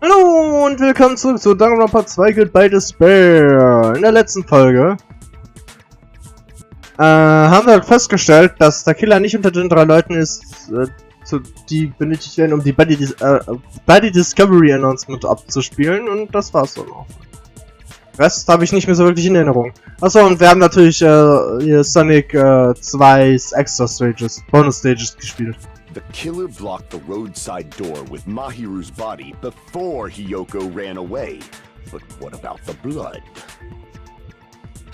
Hallo und willkommen zurück zu Danganronpa 2 Goodbye Despair. In der letzten Folge haben wir festgestellt, dass der Killer nicht unter den 3 Leuten ist, die benötigt werden, um die Buddy Discovery Announcement abzuspielen, und das war's dann auch. Rest habe ich nicht mehr so wirklich in Erinnerung. Achso, und wir haben natürlich hier Sonic 2 Extra Stages, Bonus Stages gespielt. The killer blocked the roadside door with Mahiru's body before Hiyoko ran away. But what about the blood?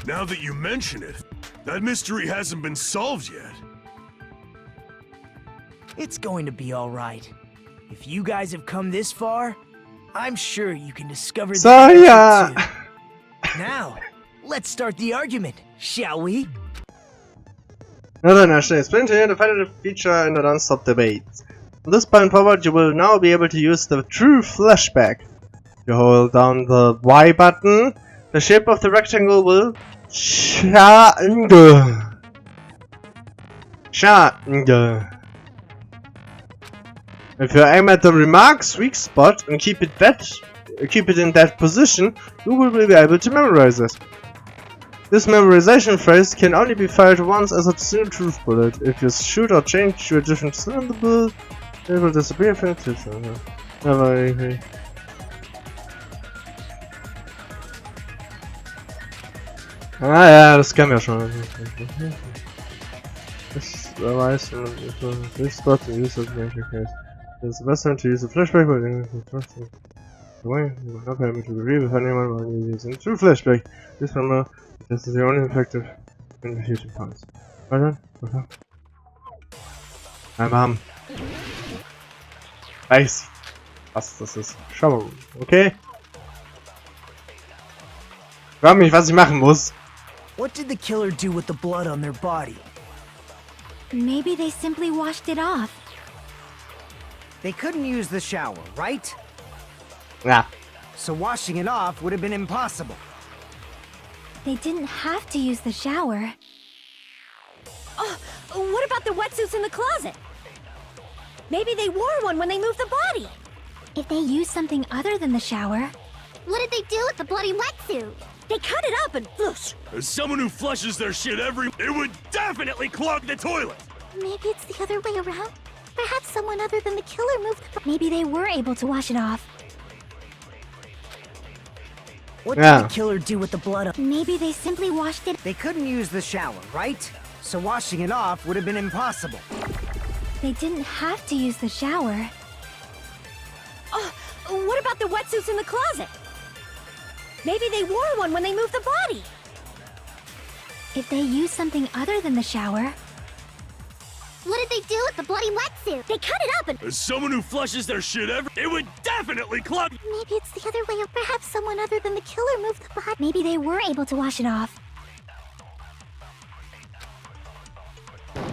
Now that you mention it, that mystery hasn't been solved yet. It's going to be all right. If you guys have come this far, I'm sure you can discover the answer too. Now, let's start the argument, shall we? Na dann, explain to you the final feature in the non-stop debate. From this point forward, you will now be able to use the true flashback. You hold down the Y button, the shape of the rectangle will change. If you aim at the remark's weak spot and keep it in that position, you will be able to memorize it. This memorization phrase can only be fired once as a single truth bullet. If you shoot or change to a different syllable, it will disappear from the system. Okay. Ah ja, das kennen wir schon. Das weiß this spot to use it in case. It's best time to use a flashback, but not able to reveal if anyone while using true flashback. This number. This is the only effective in the future parts. Warte. Einmal. Weiß. Was das ist. Schau mal. Okay. Frag mich, was ich machen muss. What did the killer do with the blood on their body? Maybe they simply washed it off. They couldn't use the shower, right? Ja. So washing it off would have been impossible. They didn't have to use the shower. Oh, what about the wetsuits in the closet? Maybe they wore one when they moved the body. If they used something other than the shower... What did they do with the bloody wetsuit? They cut it up and whoosh! As someone who flushes their shit it would definitely clog the toilet! Maybe it's the other way around. Perhaps someone other than the killer moved the... Maybe they were able to wash it off. What did the killer do with the blood? Maybe they simply washed it. They couldn't use the shower, right? So washing it off would have been impossible. They didn't have to use the shower. Oh, what about the wetsuits in the closet? Maybe they wore one when they moved the body. If they used something other than the shower... What did they do with the bloody wetsuit? They cut it up and... As someone who flushes their shit it would definitely clog... Maybe it's the other way. Perhaps someone other than the killer moved the body. Maybe they were able to wash it off.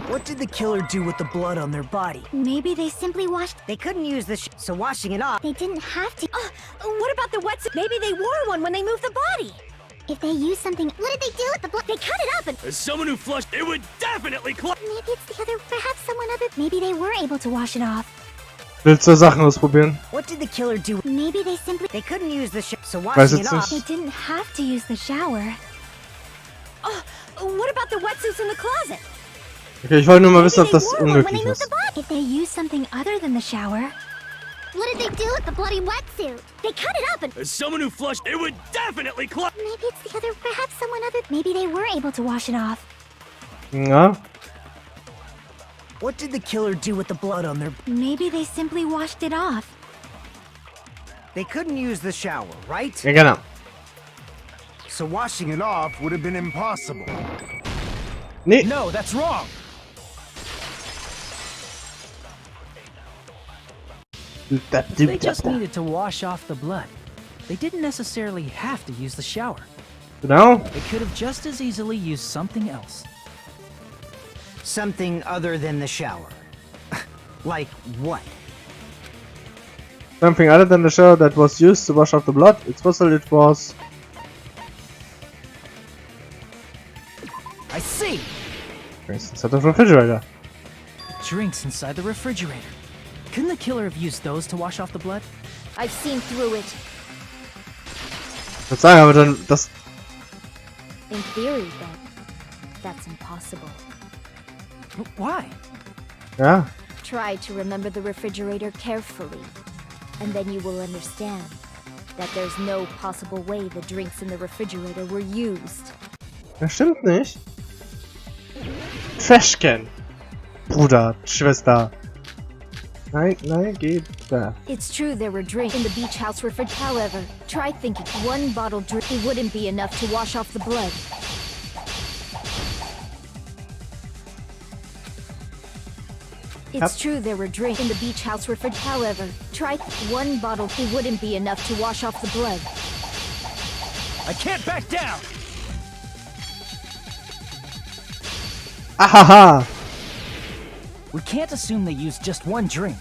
What did the killer do with the blood on their body? Maybe they simply washed... They couldn't use the so washing it off... They didn't have to... what about the wetsuit? Maybe they wore one when they moved the body. If they used something... What did they do with the blood? They cut it up and... As someone who flushed it would definitely clog... Maybe it's the other... Perhaps someone other... Maybe they were able to wash it off. Willst du Sachen ausprobieren? What did the killer do? Maybe they simply... They couldn't use the so washing it off... They didn't have to use the shower. Oh, what about the wetsuits in the closet? Okay, ich wollte nur mal wissen, ob das unmöglich ist. If they used something other than the shower... What did they do with the bloody wetsuit? They cut it up and... As someone who flushed it would definitely clog... Maybe it's the other... Perhaps someone other... Maybe they were able to wash it off. Ja. What did the killer do with the blood on their... Maybe they simply washed it off. They couldn't use the shower, right? Ja, genau. So washing it off would have been impossible. Nee. No, that's wrong! They just needed to wash off the blood. They didn't necessarily have to use the shower. Genau. They could have just as easily used something else. Something other than the shower. Like what? Something other than the shower that was used to wash off the blood. It's possible it was... I see! For instance, at the refrigerator. Drinks inside the refrigerator. Couldn't the killer have used those to wash off the blood? I've seen through it. Ich würde sagen, aber dann das. In theory, then, that's impossible. Why? Ja. Try to remember the refrigerator carefully, and then you will understand that there's no possible way the drinks in the refrigerator were used. Das stimmt nicht. Trashcan. Bruder, Schwester. Nein, nein, geht da. It's true there were drinks in the beach house refrigerator. However, try thinking one bottle drink wouldn't be enough to wash off the blood. It's true there were drinks in the beach house refrigerator. However, try one bottle it wouldn't be enough to wash off the blood. I can't back down! Ahaha! We can't assume they used just one drink.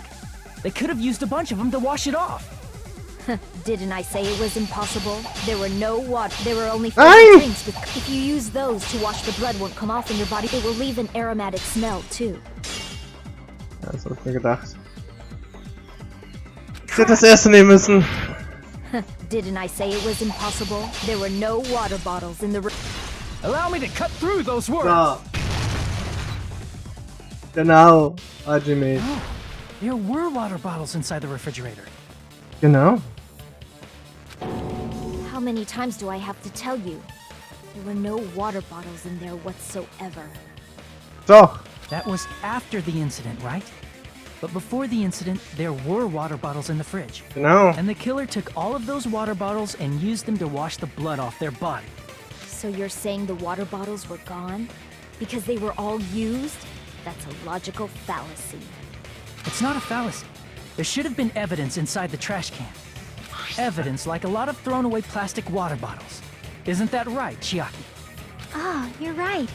They could have used a bunch of them to wash it off. Didn't I say it was impossible? There were no water. There were only 40 Nein! drinks. If you use those to wash the blood won't come off in your body. It will leave an aromatic smell too. Ja, das hab ich mir gedacht. Ich hätte das erste nehmen müssen. Didn't I say it was impossible? There were no water bottles in the Allow me to cut through those words. So. Genau, Hajime. Oh, there were water bottles inside the refrigerator. Genau. How many times do I have to tell you? There were no water bottles in there whatsoever. Doch. That was after the incident, right? But before the incident, there were water bottles in the fridge. Genau. And the killer took all of those water bottles and used them to wash the blood off their body. So you're saying the water bottles were gone? Because they were all used? That's a logical fallacy. It's not a fallacy. There should have been evidence inside the trash can. Evidence like a lot of thrown away plastic water bottles. Isn't that right, Chiaki? Ah, you're right.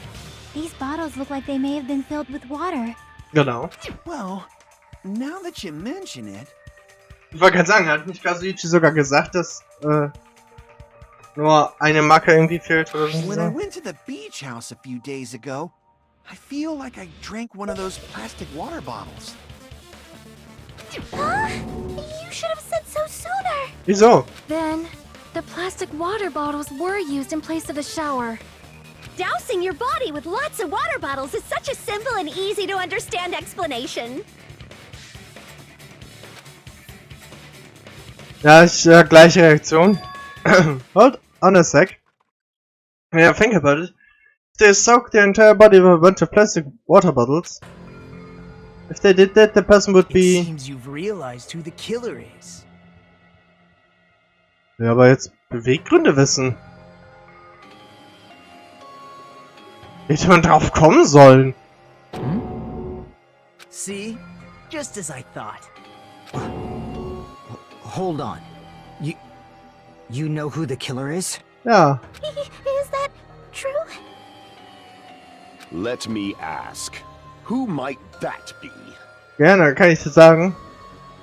These bottles look like they may have been filled with water. Genau. Well, now that you mention it, Ich wollte gerade sagen, hat nicht Kazuichi sogar gesagt, dass nur eine Macke irgendwie fehlt oder when I so? went to the beach house a few days ago, I feel like I drank one of those plastic water bottles. Huh? You should have said so sooner. Wieso? Then, the plastic water bottles were used in place of a shower. Dousing your body with lots of water bottles is such a simple and easy to understand explanation. Ja, gleiche Reaktion. Hold on a sec. Yeah, think about it. They soaked the entire body with a bunch of plastic water bottles. If they did that, the person would It be... seems you've realized who the killer is. Ja, aber jetzt Beweggründe wissen. Hätte man drauf kommen sollen. See? Just as I thought. Hold on. You know who the killer is? Ja. Is that true? Let me ask, who might that be? Gerne, kann ich dir sagen.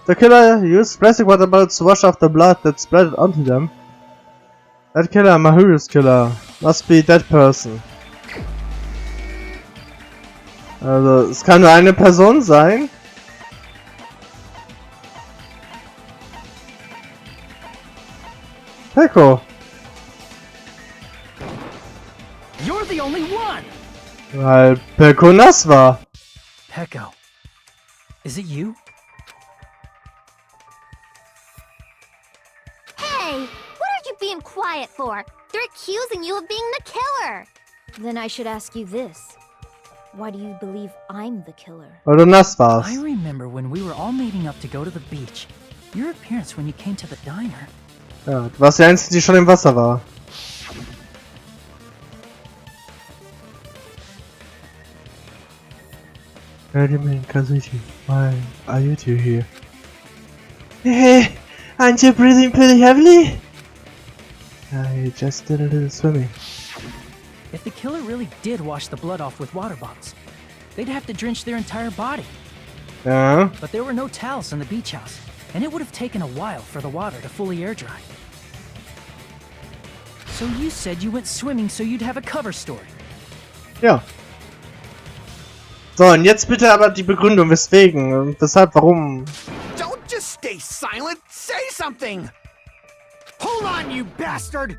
The killer used plastic water bottles to wash off the blood that splattered onto them. That killer, Mahiru's killer, must be that person. Also, es kann nur eine Person sein. Peko. You're the only one! Weil Peko nass war. Peko. Is it you? Hey, what are you being quiet for? They're accusing you of being the killer. Then I should ask you this. Why do you believe I'm the killer? Weil du nass warst. I remember when we were all meeting up to go to the beach. Your appearance when you came to the diner. Ja, du warst die Einzige, die schon im Wasser war. Wait a minute, Kazuichi. Why are you two here? Hey, aren't you breathing pretty heavily? I just did a little swimming. If the killer really did wash the blood off with water bottles, they'd have to drench their entire body. Ja. But there were no towels in the beach house, and it would have taken a while for the water to fully air dry. So you said you went swimming so you'd have a cover story. Ja. So, und jetzt bitte aber die Begründung, weswegen und weshalb, warum. Don't just stay stay silent! Say something! Hold on, you bastard!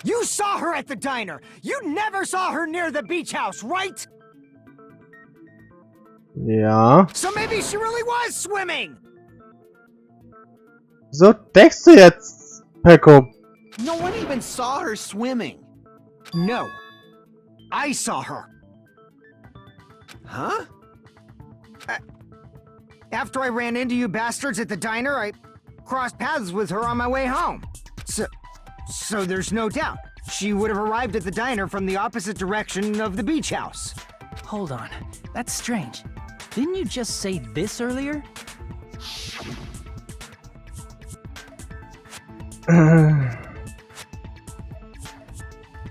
You saw her at the diner! You never saw her near the beach house, right? Ja. So maybe she really was swimming! So denkst du jetzt, Peko? No one even saw her swimming. No. I saw her. Huh? After I ran into you bastards at the diner, I crossed paths with her on my way home. So there's no doubt. She would have arrived at the diner from the opposite direction of the beach house. Hold on. That's strange. Didn't you just say this earlier?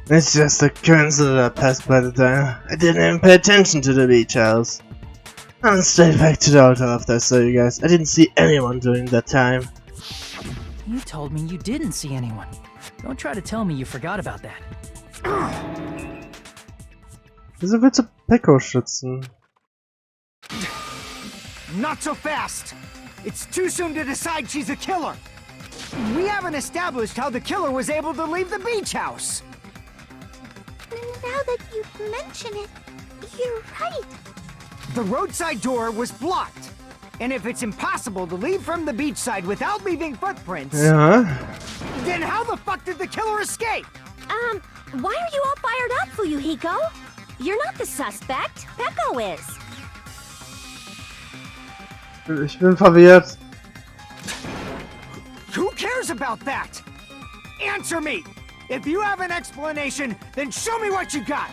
It's just a coincidence that I passed by the diner. I didn't even pay attention to the beach house. I'm straight back to the hotel after I saw you guys. I didn't see anyone during that time. You told me you didn't see anyone. Don't try to tell me you forgot about that. Wieso willst du Peko schützen? Not so fast! It's too soon to decide she's a killer! We haven't established how the killer was able to leave the beach house! Now that you mention it, you're right. The roadside door was blocked. And if it's impossible to leave from the beachside without leaving footprints, Ja. then how the fuck did the killer escape? Why are you all fired up, Fuyuhiko? You're not the suspect. Peko is. Ich bin verwirrt. Who cares about that? Answer me! If you have an explanation, then show me what you got!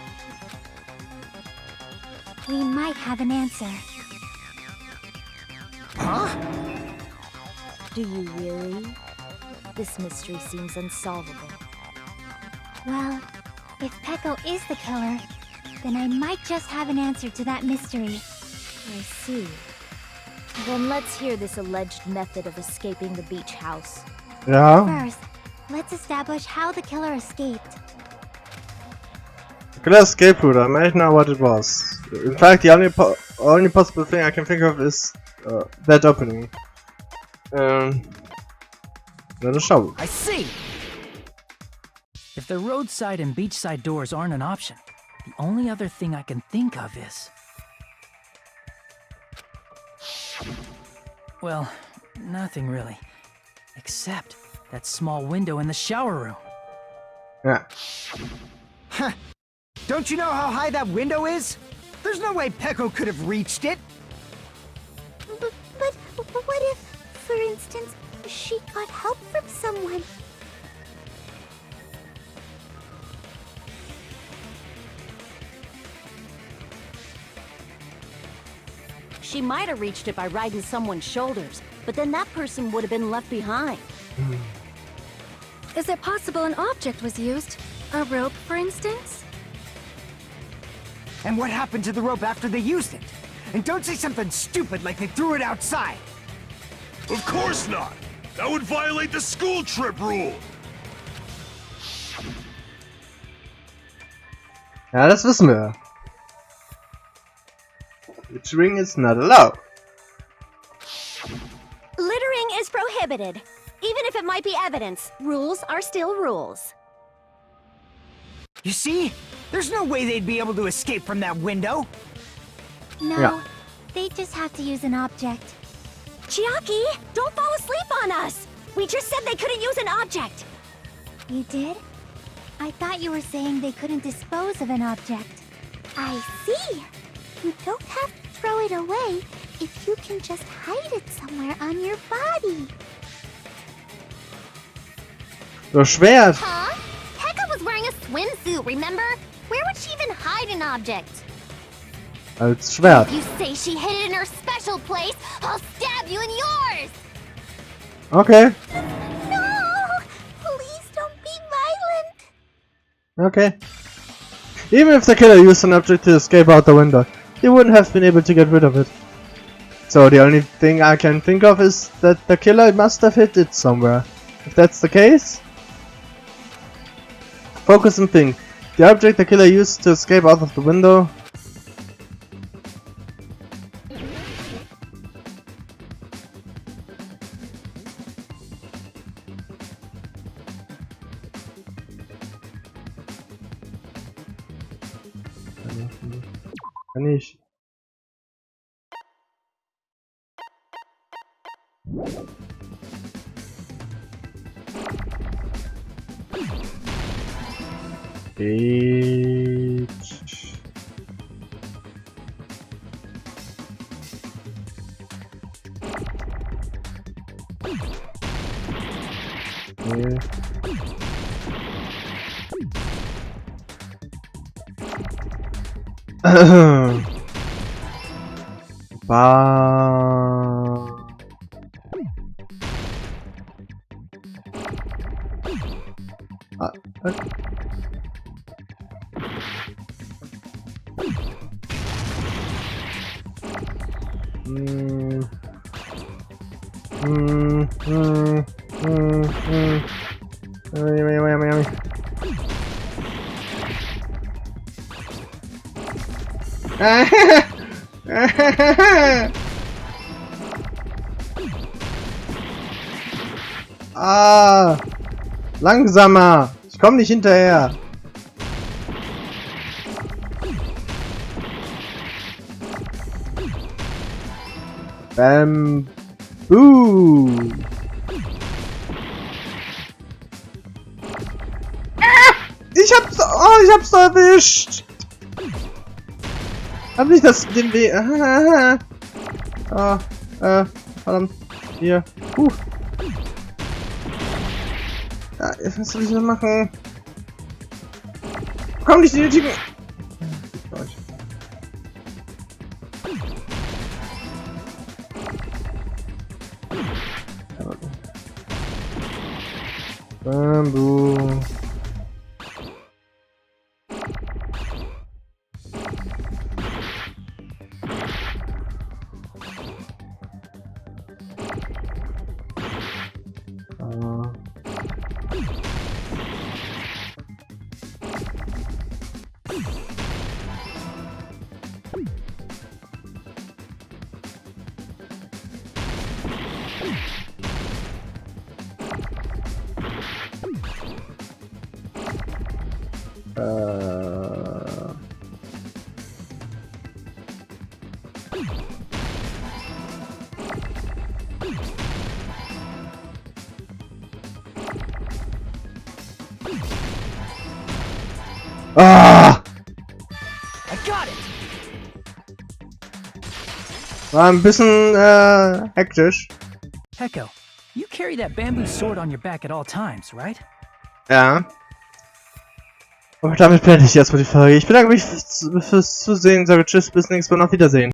We might have an answer. Huh? Do you really? This mystery seems unsolvable. Well, if Peko is the killer, then I might just have an answer to that mystery. I see. Then let's hear this alleged method of escaping the beach house. Ja. First, let's establish how the killer escaped. Could I escape route? I might know what it was. In fact, the only possible thing I can think of is that opening. Let us show. I see! If the roadside and beachside doors aren't an option, the only other thing I can think of is... Well, nothing really. Except that small window in the shower room. Yeah. Huh. Don't you know how high that window is? There's no way Peko could have reached it. But what if, for instance, she got help from someone? She might have reached it by riding someone's shoulders, but then that person would have been left behind. Is it possible an object was used? A rope, for instance? And what happened to the rope after they used it? And don't say something stupid like they threw it outside. Of course not! That would violate the school trip rule! Ja, das wissen wir. Littering is not allowed. Littering is prohibited. Even if it might be evidence, rules are still rules. You see? There's no way they'd be able to escape from that window. No, Yeah. they just have to use an object. Chiaki, don't fall asleep on us! We just said they couldn't use an object! You did? I thought you were saying they couldn't dispose of an object. I see! You don't have to throw it away if you can just hide it somewhere on your body. So Schwert. Huh? Pekka was wearing a swimsuit, remember? Where would she even hide an object? Als Schwert. If you say she hid it in her special place, I'll stab you in yours! Okay. No! Please don't be violent! Okay. Even if the killer used an object to escape out the window, he wouldn't have been able to get rid of it. So the only thing I can think of is that the killer must have hid it somewhere. If that's the case, focus and think. The object the killer used to escape out of the window. Kann ich. Geht. Nee. Ah, langsamer. Ich komme nicht hinterher. Bamboo. Ich hab's erwischt. Hab nicht den Weg. Verdammt. Hier. Ja, was soll ich denn machen? Komm nicht in die Tiefe. Bamboo. Ah! I got it. War ein bisschen hektisch. Hecko, you carry that bamboo sword on your back at all times, right? Ja. Und damit beende ich erstmal die Folge. Ich bedanke mich fürs Zusehen, sage Tschüss, bis nächstes Mal, auf Wiedersehen.